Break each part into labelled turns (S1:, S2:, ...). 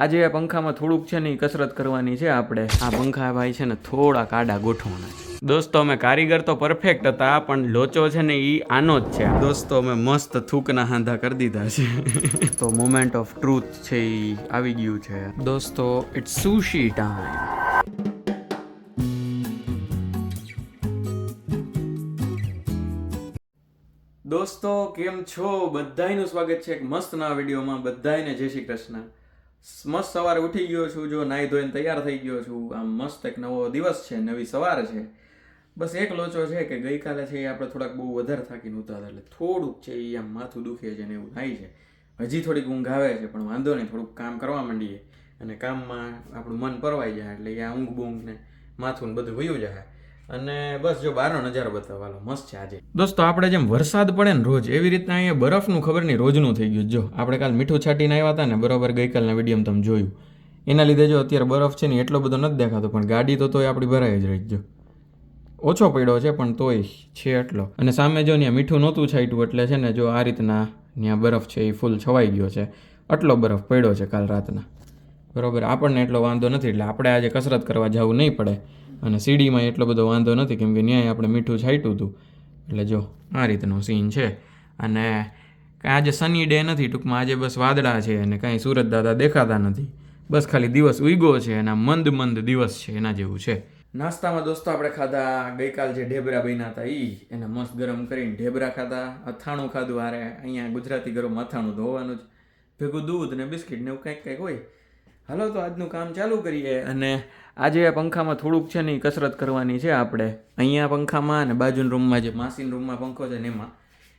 S1: આજે આ પંખામાં થોડુંક છે ને ઈ કસરત કરવાની છે આપણે. આ પંખા ભાઈ છે ને થોડા કાડા ગોઠવાના છે. દોસ્તો અમે કારીગર તો પરફેક્ટ હતા પણ લોચો છે ને ઈ આનો જ છે. દોસ્તો અમે મસ્ત થૂકના હાંધા કરી દીધા છે. તો મોમેન્ટ ઓફ ટ્રુથ છે ઈ આવી ગયું છે. દોસ્તો ઇટ્સ સુશી ટાઈમ. દોસ્તો કેમ છો? બધાયનું સ્વાગત છે એક મસ્ત નવા વિડીયોમાં. બધાયને જય શ્રી કૃષ્ણ. મસ્ત સવારે ઉઠી ગયો છું, જો નાહી ધોઈને તૈયાર થઈ ગયો છું. આમ મસ્ત એક નવો દિવસ છે, નવી સવાર છે. બસ એક લોચો છે કે ગઈકાલે છે એ આપણે થોડાક બહુ વધારે થાકીને ઉતારતા, એટલે થોડુંક છે એ આમ માથું દુખે છે ને એવું થાય છે. હજી થોડીક ઊંઘ આવે છે પણ વાંધો નહીં, થોડુંક કામ કરવા માંડીએ અને કામમાં આપણું મન પરવાઈ જાય એટલે આ ઊંઘ બૂંઘ ને માથું ને બધું વયું જાય. અને બસ જો બહારનો નજારો બતાવવાનો મસ્ત છે આજે. દોસ્તો આપણે જેમ વરસાદ પડે ને રોજ, એવી રીતના અહીંયા બરફનું ખબર નહીં રોજનું થઈ ગયું. જો આપણે કાલ મીઠું છાંટીને આવ્યા હતા ને બરોબર, ગઈકાલના વિડીયોમાં તમે જોયું, એના લીધે જો અત્યારે બરફ છે ને એટલો બધો નથી દેખાતો, પણ ગાડી તો તોય આપણી ભરાઈ જ રહી. જો ઓછો પડ્યો છે પણ તોય છે એટલો. અને સામે જો ત્યાં મીઠું નહોતું છાંટ્યું એટલે છે ને જો આ રીતના ત્યાં બરફ છે એ ફૂલ છવાઈ ગયો છે. આટલો બરફ પડ્યો છે કાલ રાતના, બરોબર. આપણને એટલો વાંધો નથી એટલે આપણે આજે કસરત કરવા જવું નહીં પડે. અને સીડીમાં એટલો બધો વાંધો નથી કેમ કે ન્યાય આપણે મીઠું છાંટ્યું હતું. એટલે જો આ રીતનો સીન છે. અને કાંઈ આજે સની ડે નથી, ટૂંકમાં આજે બસ વાદળા છે અને કાંઈ સુરત દાદા દેખાતા નથી. બસ ખાલી દિવસ ઉગ્યો છે અને મંદ મંદ દિવસ છે એના જેવું છે. નાસ્તામાં દોસ્તો આપણે ખાધા ગઈકાલ જે ઢેબરા બન્યા હતા એને મસ્ત ગરમ કરીને ઢેબરા ખાધા. અથાણું ખાધું. હારે અહીંયા ગુજરાતી ઘરોમાં અથાણું તો હોવાનું જ, ભેગું દૂધ ને બિસ્કિટ ને એવું કંઈક હોય. હાલો તો આજનું કામ ચાલુ કરીએ. અને આજે આ પંખામાં થોડુંક છે ને કસરત કરવાની છે આપણે. અહીંયા પંખામાં અને બાજુના રૂમમાં જે માસીના રૂમમાં પંખો છે ને એમાં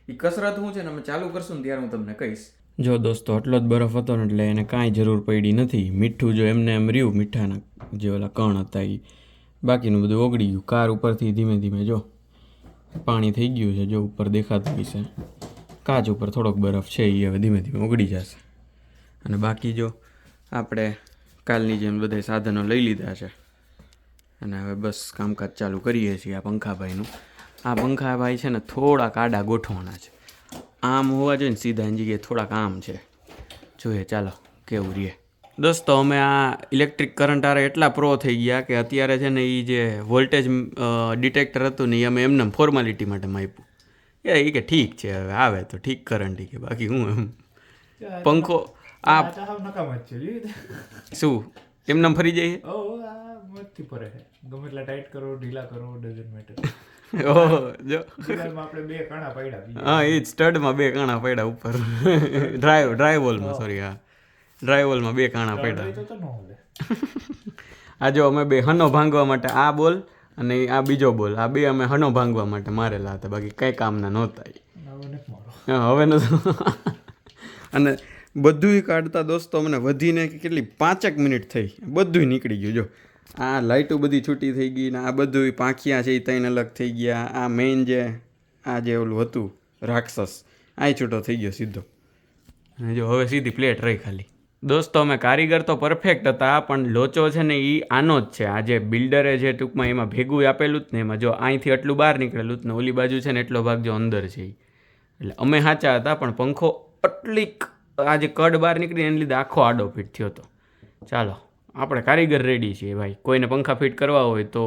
S1: એ કસરત શું છે ને અમે ચાલુ કરશું ને ત્યારે હું તમને કહીશ. જો દોસ્તો આટલો જ બરફ હતો ને એટલે એને કાંઈ જરૂર પડી નથી. મીઠું જો એમને એમ રહ્યું, મીઠાના જે ઓલા કણ હતા એ, બાકીનું બધું ઓગળી ગયું. કાર ઉપરથી ધીમે ધીમે જો પાણી થઈ ગયું છે, જો ઉપર દેખાતું હશે. કાચ ઉપર થોડોક બરફ છે એ હવે ધીમે ધીમે ઓગળી જશે. અને બાકી જો આપણે કાલની જેમ બધા સાધનો લઈ લીધા છે અને હવે બસ કામકાજ ચાલુ કરીએ છીએ. આ પંખાભાઈનું, આ પંખાભાઈ છે ને થોડા કાડા ગોઠવાના છે. આમ હોવા જોઈએ ને સીધા, એની જગ્યાએ થોડાક આમ છે. જોઈએ ચાલો કેવું રહે. દોસ્તો અમે આ ઇલેક્ટ્રિક કરંટ આરે એટલા પ્રો થઈ ગયા કે અત્યારે છે ને એ જે વોલ્ટેજ ડિટેક્ટર હતું ને એ અમે એમને ફોર્માલિટી માટે માપ્યું. એ કે ઠીક છે હવે આવે તો ઠીક કરંટ, કે બાકી હું એમ પંખો આ શું એમને ફરી જાય.
S2: ગમે એટલા ટાઈટ કરો, ઢીલા કરો, ડઝન્ટ મેટર.
S1: ઓહો જો
S2: આપણે બે કાણા પડ્યા.
S1: હા એ જ સ્ટડમાં બે કાણા પડ્યા ઉપર. ડ્રાય વોલમાં, સોરી, હા ડ્રાય વોલમાં બે કાણા પડ્યા. આ જો અમે બે હનો ભાંગવા માટે આ બોલ અને આ બીજો બોલ, આ બે અમે હનો ભાંગવા માટે મારેલા હતા, બાકી કઈ કામના નહોતા. હવે નથી. અને બધુંય કાઢતા દોસ્તો અમને વધીને કેટલી 5 મિનિટ થઈ, બધુંય નીકળી ગયું. જો આ લાઇટો બધી છૂટી થઈ ગઈ ને આ બધું પાંખિયા છે એ ત્રણ અલગ થઈ ગયા. આ મેઇન જે આ જે ઓલું હતું રાક્ષસ, આ છૂટો થઈ ગયો સીધો. અને જો હવે સીધી પ્લેટ રહી ખાલી. દોસ્તો અમે કારીગર તો પરફેક્ટ હતા પણ લોચો છે ને એ આનો જ છે. આ જે બિલ્ડરે જે ટૂંકમાં એમાં ભેગું આપેલું જ ને, એમાં જો અહીંથી એટલું બહાર નીકળેલું જ ને ઓલી બાજુ છે ને એટલો ભાગ જો અંદર છે. એટલે અમે સાચા હતા પણ પંખો એટલીક આ જે કડ બહાર નીકળી એને લીધે આખો આડો ફીટ થયો હતો. ચાલો આપણે કારીગર રેડી છીએ ભાઈ, કોઈને પંખા ફિટ કરવા હોય તો.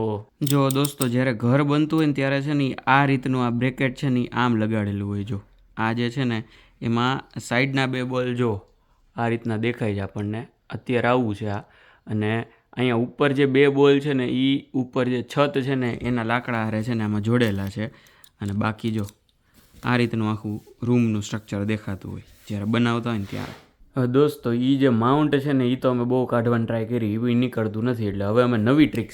S1: જો દોસ્તો જ્યારે ઘર બનતું હોય ને ત્યારે છે ને આ રીતનું આ બ્રેકેટ છે ને આમ લગાડેલું હોય. જો આ જે છે ને એમાં સાઈડના બે બોલ જો આ રીતના દેખાય છે આપણને, અત્યારે આવું છે આ. અને અહીંયા ઉપર જે બે બોલ છે ને એ ઉપર જે છત છે ને એના લાકડા હારે છે ને આમાં જોડેલા છે. અને બાકી જો આ રીતનું આખું રૂમનું સ્ટ્રક્ચર દેખાતું હોય જ્યારે બનાવતા હોય ને ત્યારે. દોસ્તો એ જે માઉન્ટ છે ને એ તો અમે બહુ કાઢવાની ટ્રાય કરી, એ નીકળતું નથી. એટલે હવે અમે નવી ટ્રીક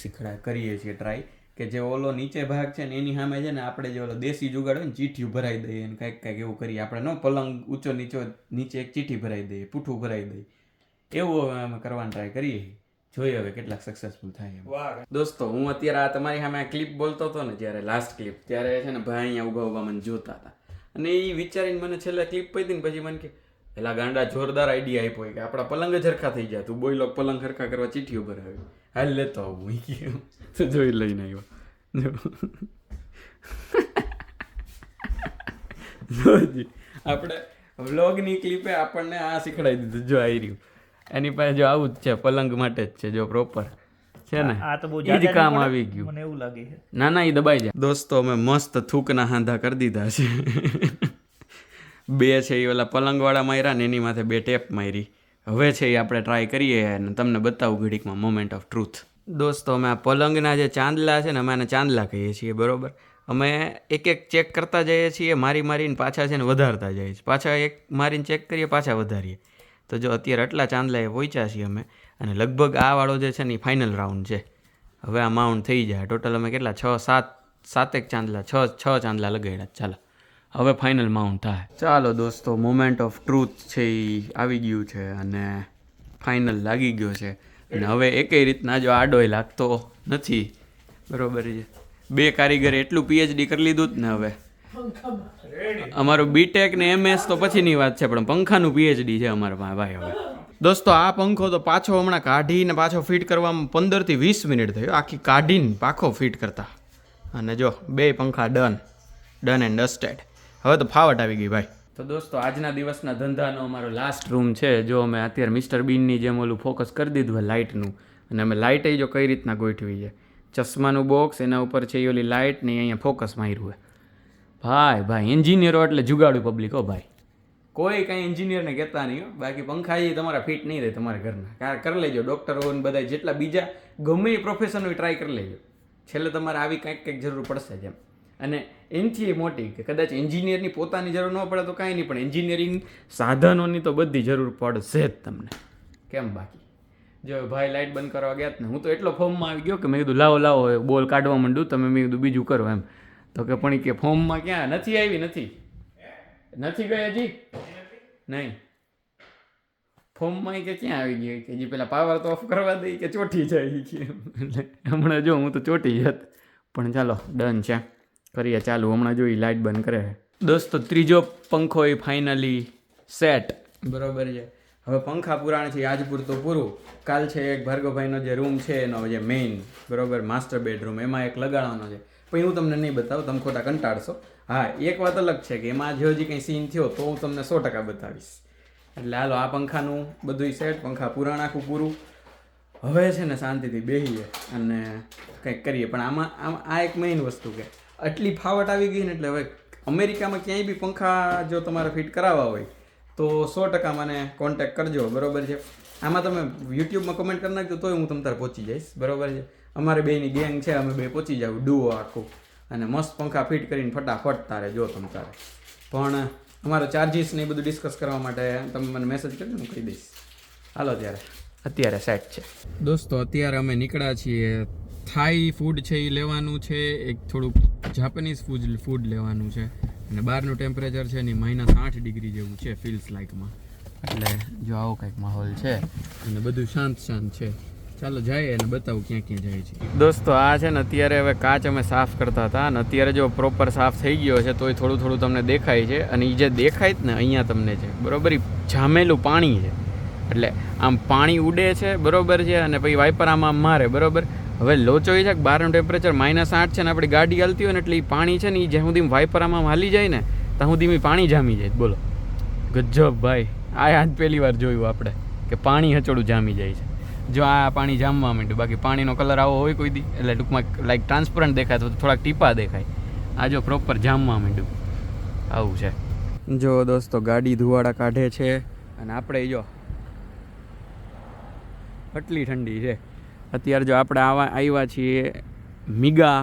S1: કરીએ છીએ ટ્રાય, કે જે ઓલો નીચે ભાગ છે ને એની સામે છે ને આપણે જે ઓલો દેશી જુગાડ હોય ને ચીઠિયું ભરાઈ દઈએ અને કાંઈક એવું કરીએ. આપણે ન પલંગ ઊંચો નીચે એક ચીઠી ભરાઈ દઈએ, પૂઠું ભરાઈ દઈએ, એવું હવે અમે કરવાની ટ્રાય કરીએ. જોઈએ હવે કેટલાક સક્સેસફુલ થાય. દોસ્તો હું અત્યારે આ તમારી સામે આ ક્લિપ બોલતો હતો ને જ્યારે લાસ્ટ ક્લિપ, ત્યારે છે ને ભાઈ અહીંયા ઊભા ઊભા મને જોતા હતા. અને એ વિચારીને મને છેલ્લે ક્લિપ પડી ને પછી મને કે પેલા ગાંડા જોરદાર આઈડિયા આપ્યો કે આપણા પલંગ જ હરખા થઈ જાય, તું બોયલો પલંગ હરખા કરવા ચીઠીઓ ભરાવે, હાલ લેતો આવું તો જોઈ લઈને આવ્યો. આપણે વ્લોગની ક્લિપે આપણને આ શીખડાવી દીધું. જો આવી રહ્યું એની પાસે જો આવું જ છે, પલંગ માટે જ છે જો પ્રોપર છે ને,
S3: આ તો બહુ
S1: ઈ જ કામ આવી ગયું.
S3: મને એવું લાગે છે.
S1: ના ઈ દબાઈ જાય. દોસ્તો અમે મસ્ત થૂકના હાંધા કરી દીધા છે. બે છે એ ઓલા પલંગવાળા માર્યા ને એની માથે 2 ટેપ મારી. હવે છે એ આપણે ટ્રાય કરીએ અને તમને બતાવું ઘડીકમાં મોમેન્ટ ઓફ ટ્રુથ. દોસ્તો અમે આ પલંગના જે ચાંદલા છે ને અમે આને ચાંદલા કહીએ છીએ બરોબર. અમે એક ચેક કરતા જઈએ છીએ, મારીને પાછા છે ને વધારતા જઈએ છીએ, પાછા એક મારીને ચેક કરીએ, પાછા વધારીએ. તો જો અત્યારે આટલા ચાંદલાએ પહોંચ્યા છીએ અમે, અને લગભગ આ વાળો જે છે ને એ ફાઇનલ રાઉન્ડ છે. હવે આ માઉન્ટ થઈ જાય. ટોટલ અમે કેટલા 7 ચાંદલા 6 ચાંદલા લગાડ્યા. ચાલો હવે ફાઇનલ માઉન્ટ થાય. ચાલો દોસ્તો મોમેન્ટ ઓફ ટ્રુથ છે એ આવી ગયું છે અને ફાઇનલ લાગી ગયો છે. અને હવે એકેય રીતના જો આડોય લાગતો નથી બરોબર છે. 2 કારીગરે એટલું પીએચડી કરી લીધું જ ને હવે અમારું બીટેક ને એમએસ તો પછીની વાત છે, પણ પંખાનું પીએચડી છે અમારા પાસે ભાઈ. હવે દોસ્તો આ પંખો તો પાછો હમણાં કાઢીને પાછો ફિટ કરવામાં 15 થી 20 મિનિટ થયો, આખી કાઢીને પાછો ફિટ કરતા. અને જો 2 પંખા ડન એન્ડ ડસ્ટેડ. હવે તો ફાવટ આવી ગઈ ભાઈ. તો દોસ્તો આજના દિવસના ધંધાનો અમારો લાસ્ટ રૂમ છે. જો અમે અત્યારે મિસ્ટર બીનની જેમ ઓલું ફોકસ કરી દીધું હોય લાઇટનું, અને અમે લાઇટ જો કઈ રીતના ગોઠવી છે, ચશ્માનું બોક્સ એના ઉપર છે એ ઓલી લાઇટ ને અહીંયા ફોકસ માર્યું હોય ભાઈ. એન્જિનિયરો એટલે જુગાડું પબ્લિક હો ભાઈ. કોઈ કાંઈ એન્જિનિયરને કહેતા નહીં હો. બાકી પંખા એ તમારા ફિટ નહીં રહે તમારા ઘરના. કરી લેજો ડૉક્ટરો ને બધા જેટલા બીજા ગમે એ પ્રોફેશનો ટ્રાય કરી લેજો. છેલ્લે તમારે આવી કંઈક જરૂર પડશે જેમ. અને એનથી મોટી કે કદાચ એન્જિનિયરની પોતાની જરૂર ન પડે તો કાંઈ નહીં, પણ એન્જિનિયરિંગ સાધનોની તો બધી જરૂર પડશે જ તમને. કેમ બાકી જો ભાઈ લાઇટ બંધ કરવા ગયા ને, હું તો એટલો ફોર્મમાં આવી ગયો કે મેં કીધું લાવો બોલ કાઢવા માંડું, તમે મેં કીધું બીજું કરો એમ. તો કે પણ કે ફોર્મમાં ક્યાં નથી આવી, નથી ગઈ હજી નહીં ફોર્મમાં કે ક્યાં આવી ગઈ કે જે પેલા પાવર તો ઓફ કરવા દઈ કે ચોટી જાય કે. એટલે હમણાં જો હું તો ચોટી જત, પણ ચાલો ડન છે, કરીએ ચાલુ. હમણાં જો એ લાઇટ બંધ કરે. દોસ્તો ત્રીજો પંખો એ ફાઇનલી સેટ બરોબર છે. હવે પંખા પુરાણ છે આજ પૂરતું પૂરું. કાલ છે એક ભાર્ગવભાઈનો જે રૂમ છે એનો જે મેઇન બરોબર માસ્ટર બેડરૂમ, એમાં એક લગાડવાનો છે, પણ હું તમને નહીં બતાવું, તમે ખોટા કંટાળશો. હા એક વાત અલગ છે કે એમાં જો હજી કંઈ સીન થયો તો હું તમને 100% બતાવીશ. એટલે હાલો આ પંખાનું બધું સેટ, પંખા પુરાણ આખું પૂરું. હવે છે ને શાંતિથી બેસીએ અને કંઈક કરીએ. પણ આમાં આ એક મેઇન વસ્તુ કે આટલી ફાવટ આવી ગઈ ને, એટલે હવે અમેરિકામાં ક્યાંય બી પંખા જો તમારે ફિટ કરાવવા હોય તો 100% મને કોન્ટેક્ટ કરજો બરોબર છે. આમાં તમે યુટ્યુબમાં કમેન્ટ કરી નાખજો તોય હું તમ તારે પહોંચી જઈશ બરોબર છે. અમારે બેની ગેંગ છે, અમે બે પહોંચી જાવ ડુઓ આખું, અને મસ્ત પંખા ફિટ કરીને ફટાફટ તારે જો તમ તારે. પણ અમારો ચાર્જીસ ને એ બધું ડિસ્કસ કરવા માટે તમે મને મેસેજ કરજો, હું કહી દઈશ. હાલો અત્યારે સેટ છે. દોસ્તો અત્યારે અમે નીકળ્યા છીએ. થાઈ ફૂડ છે એ લેવાનું છે, એક થોડુંક જાપાનીઝ ફૂડ લેવાનું છે, અને બહારનું ટેમ્પરેચર છે ને -8 ડિગ્રી જેવું છે ફીલ્સ લાઇકમાં. એટલે જો આવો કંઈક માહોલ છે અને બધું શાંત છે. ચાલો જાય અને બતાવું ક્યાં જાય છે. દોસ્તો આ છે ને અત્યારે હવે કાચ અમે સાફ કરતા હતા, અને અત્યારે જો પ્રોપર સાફ થઈ ગયો છે તોય થોડું તમને દેખાય છે. અને એ જે દેખાય જ ને અહીંયા તમને છે બરોબર, એ જામેલું પાણી છે. એટલે આમ પાણી ઉડે છે બરોબર છે, અને પછી વાઇપર આમ મારે બરોબર. હવે લોચો એ છે કે બહારનું ટેમ્પરેચર -8 છે ને આપણી ગાડી હાલતી હોય ને, એટલે એ પાણી છે ને એ જ્યાં સુધી વાઇપર આમાં હાલી જાય ને ત્યાં સુધી પાણી જામી જાય. બોલો ગજબ ભાઈ, આજ પહેલી વાર જોયું આપણે કે પાણી હચોડું જામી જાય છે. જો આ પાણી જામવા માંડ્યું, બાકી પાણીનો કલર આવો હોય કોઈ દી, એટલે ટૂંકમાં લાઈક ટ્રાન્સપરન્ટ દેખાય તો થોડાક ટીપા દેખાય. આ જો પ્રોપર જામવા માંડ્યું, આવું છે. જો દોસ્તો ગાડી ધુવાડા કાઢે છે, અને આપણે જો આટલી ઠંડી છે અત્યારે. જો આપણે આવ્યા છીએ મિગા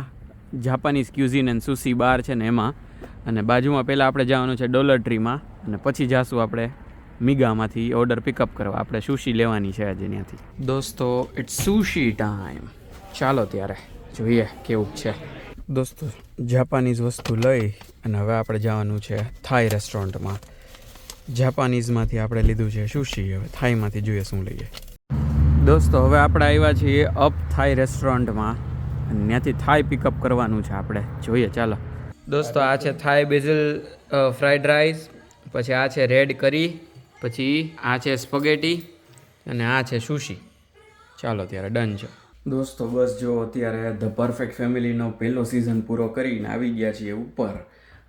S1: જાપાનીઝ ક્યુઝિન એન્ડ સુશી બાર છે ને એમાં, અને બાજુમાં પહેલાં આપણે જવાનું છે ડોલર ટ્રીમાં, અને પછી જાશું આપણે મિગામાંથી ઓર્ડર પિકઅપ કરવા. આપણે સુશી લેવાની છે આજે ત્યાંથી. દોસ્તો ઇટ્સ સુશી ટાઈમ. ચાલો ત્યારે જોઈએ કેવું છે. દોસ્તો જાપાનીઝ વસ્તુ લઈ અને હવે આપણે જવાનું છે થાઈ રેસ્ટોરન્ટમાં. જાપાનીઝમાંથી આપણે લીધું છે સુશી, હવે થાઈમાંથી જોઈએ શું લઈએ. દોસ્તો હવે આપણે આવ્યા છીએ અપ થાઈ રેસ્ટોરન્ટમાં, અને ત્યાંથી થાઈ પિકઅપ કરવાનું છે આપણે. જોઈએ ચાલો. દોસ્તો આ છે થાઈ બેઝિલ ફ્રાઈડ રાઈસ, પછી આ છે રેડ કરી, પછી આ છે સ્પગેટી, અને આ છે સુશી. ચાલો ત્યારે ડન છે. દોસ્તો બસ જો અત્યારે ધ પરફેક્ટ ફેમિલીનો પહેલો સિઝન પૂરો કરીને આવી ગયા છીએ ઉપર,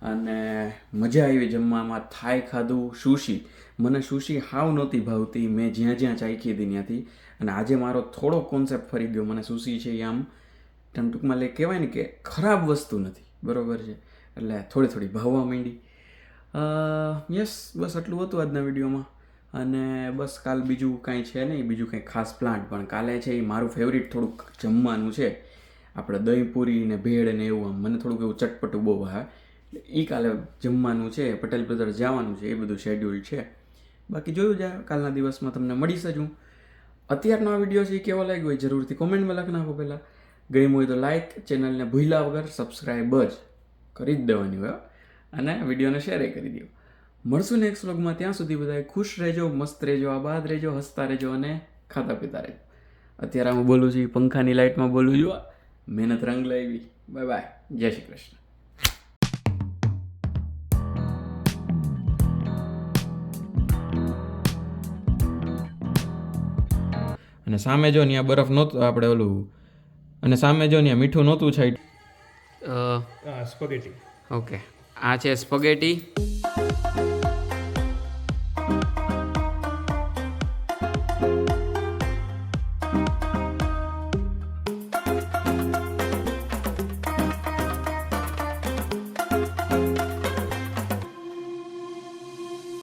S1: અને મજા આવી જમવામાં. થાઈ ખાધું, સુશી. મને સુશી હાવ નહોતી ભાવતી, મેં જ્યાં જ્યાં ચાખી હતી ત્યાંથી. અને આજે મારો થોડો કોન્સેપ્ટ ફરી ગયો. મને સુશી છે એ આમ ટૂંકમાં કહેવાય ને કે ખરાબ વસ્તુ નથી, બરોબર છે, એટલે થોડી થોડી ભાવવા માંડી. યસ, બસ આટલું હતું આજના વિડીયોમાં. અને બસ કાલ બીજું કાંઈ છે નહીં, બીજું કંઈ ખાસ પ્લાન. પણ કાલે છે એ મારું ફેવરિટ થોડુંક જમવાનું છે, આપણે દહીં પૂરી ને ભેળ ને એવું. આમ મને થોડુંક એવું ચટપટું બહુ ભાવે. એ કાલે જમવાનું છે, પટેલ બ્રધર્સ જવાનું છે, એ બધું શેડ્યુલ છે. બાકી જોયું જાય કાલના દિવસમાં તમને મળીશ જ હું. અત્યારનો આ વિડીયો છે એ કેવો લાગ્યો હોય જરૂરથી કોમેન્ટમાં લખી નાખો. પહેલાં ગઈ હોય તો લાઇક, ચેનલને ભૂલ્યા વગર સબસ્ક્રાઈબ જ કરી જ દેવાની હોય, અને વિડીયોને શેર કરી દો. મળશું નેક્સ્ટ વ્લોગમાં. ત્યાં સુધી બધા ખુશ રહેજો, મસ્ત રહેજો, આબાદ રહેજો, હસતા રહેજો અને ખાતા પીતા રહેજો. અત્યારે હું બોલું છું એ પંખાની લાઇટમાં બોલું છું. મહેનત રંગ લાવી. બાય બાય, જય શ્રી કૃષ્ણ. અને સામે જો ને આ બરફ નહોતું, આપણે ઓલું, અને સામે જો ને મીઠું નહોતું છાઈટ.
S2: સ્પગેટી.
S1: ઓકે, આ છે સ્પગેટી.